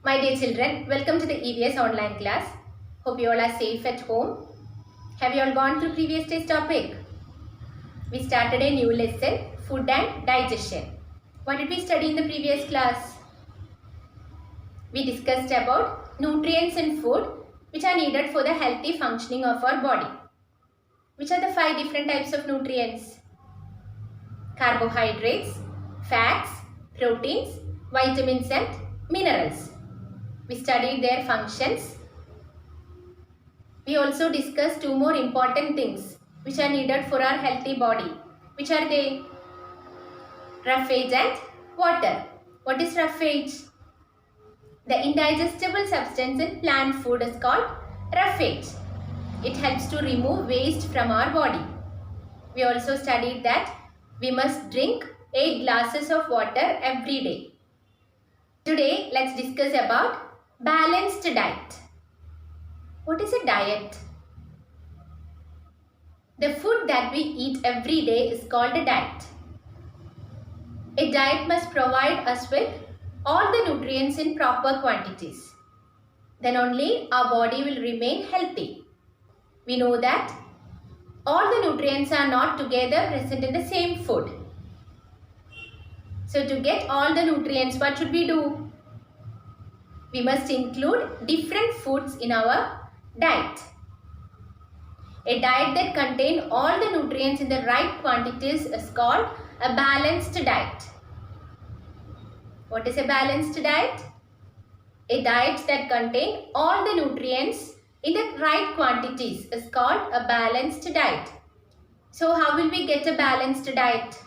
My dear children, welcome to the EVS online class. Hope you all are safe at home. Have you all gone through previous day's topic? We started a new lesson, food and digestion. What did we study in the previous class? We discussed about nutrients in food which are needed for the healthy functioning of our body. Which are the 5 different types of nutrients? Carbohydrates, fats, proteins, vitamins and minerals. We studied their functions. We also discussed 2 more important things which are needed for our healthy body. Which are they? Roughage and water. What is roughage? The indigestible substance in plant food is called roughage. It helps to remove waste from our body. We also studied that we must drink 8 glasses of water every day. Today, let's discuss about balanced diet. What is a diet? The food that we eat every day is called a diet. A diet must provide us with all the nutrients in proper quantities. Then only our body will remain healthy. We know that all the nutrients are not together present in the same food. So to get all the nutrients, what should we do? We must include different foods in our diet. A diet that contains all the nutrients in the right quantities is called a balanced diet. What is a balanced diet? A diet that contains all the nutrients in the right quantities is called a balanced diet. So how will we get a balanced diet?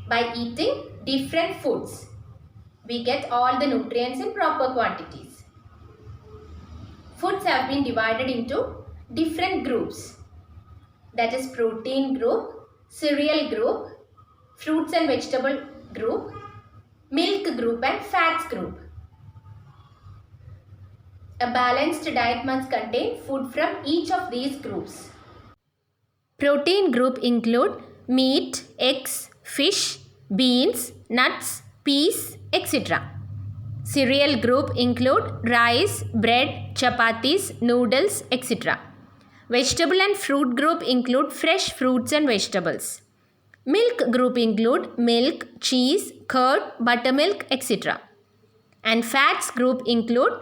By eating different foods. We get all the nutrients in proper quantities. Foods have been divided into different groups. That is protein group, cereal group, fruits and vegetable group, milk group and fats group. A balanced diet must contain food from each of these groups. Protein group include meat, eggs, fish, beans, nuts, peas, etc. Cereal group include rice, bread, chapatis, noodles, etc. Vegetable and fruit group include fresh fruits and vegetables. Milk group include milk, cheese, curd, buttermilk, etc. And fats group include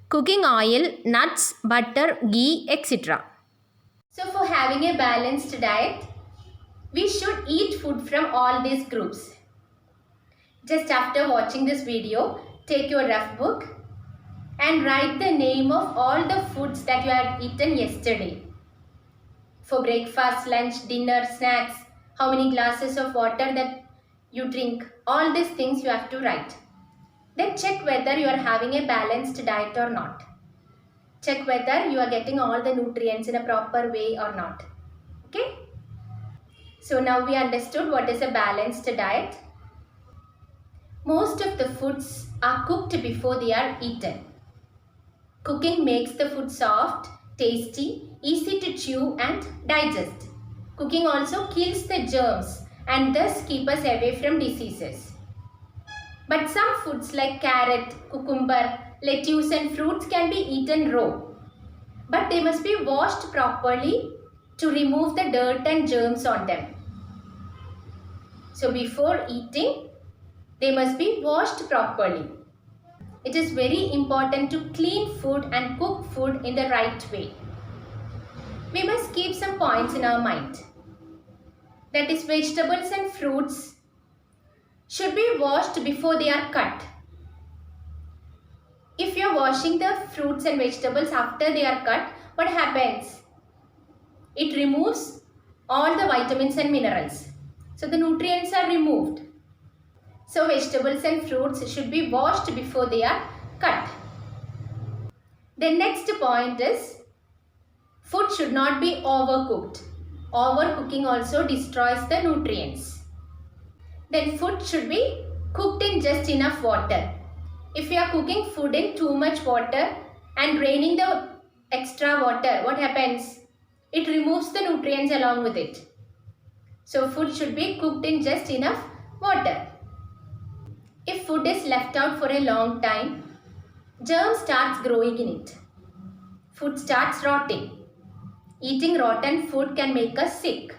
cooking oil, nuts, butter, ghee, etc. So for having a balanced diet, we should eat food from all these groups. Just after watching this video, take your rough book and write the name of all the foods that you have eaten yesterday. For breakfast, lunch, dinner, snacks, how many glasses of water that you drink, all these things you have to write. Then check whether you are having a balanced diet or not. Check whether you are getting all the nutrients in a proper way or not. Okay? So now we understood what is a balanced diet. Most of the foods are cooked before they are eaten. Cooking makes the food soft, tasty, easy to chew and digest. Cooking also kills the germs and thus keep us away from diseases. But some foods like carrot, cucumber, lettuce and fruits can be eaten raw. But they must be washed properly to remove the dirt and germs on them. So before eating, they must be washed properly. It is very important to clean food and cook food in the right way. We must keep some points in our mind. That is, vegetables and fruits should be washed before they are cut. If you are washing the fruits and vegetables after they are cut, what happens? It removes all the vitamins and minerals. So the nutrients are removed. So vegetables and fruits should be washed before they are cut. The next point is food should not be overcooked. Overcooking also destroys the nutrients. Then food should be cooked in just enough water. If you are cooking food in too much water and draining the extra water, what happens? It removes the nutrients along with it. So food should be cooked in just enough water. If food is left out for a long time, Germ starts growing in it. Food starts rotting. Eating rotten food can make us sick.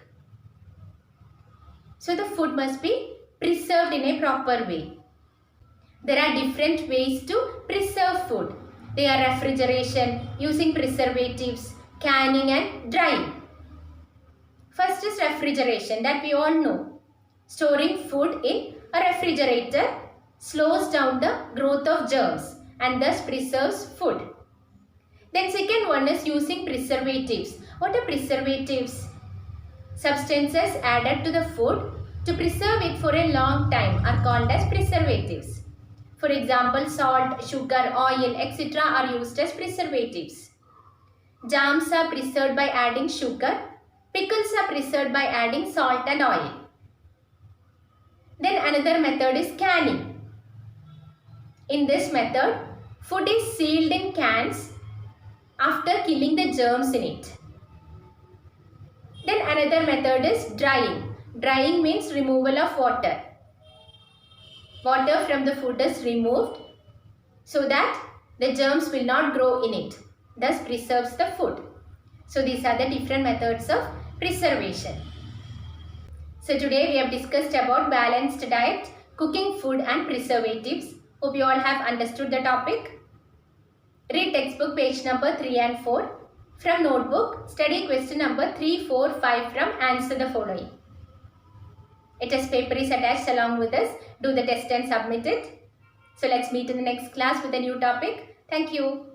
So the food must be preserved in a proper way. There are different ways to preserve food. They are refrigeration, using preservatives, canning and drying. First is refrigeration, that we all know. Storing food in a refrigerator slows down the growth of germs and thus preserves food. Then second one is using preservatives. What are preservatives? Substances added to the food to preserve it for a long time are called as preservatives. For example, salt, sugar, oil, etc. are used as preservatives. Jams are preserved by adding sugar. Pickles are preserved by adding salt and oil. Then another method is canning. In this method, food is sealed in cans after killing the germs in it. Then another method is drying. Drying means removal of water. Water from the food is removed so that the germs will not grow in it. Thus preserves the food. So these are the different methods of preservation. So today we have discussed about balanced diet, cooking food and preservatives. Hope you all have understood the topic. Read textbook page number 3 and 4. From notebook, study question number 3, 4, 5 from answer the following. A test paper is attached along with this. Do the test and submit it. So let's meet in the next class with a new topic. Thank you.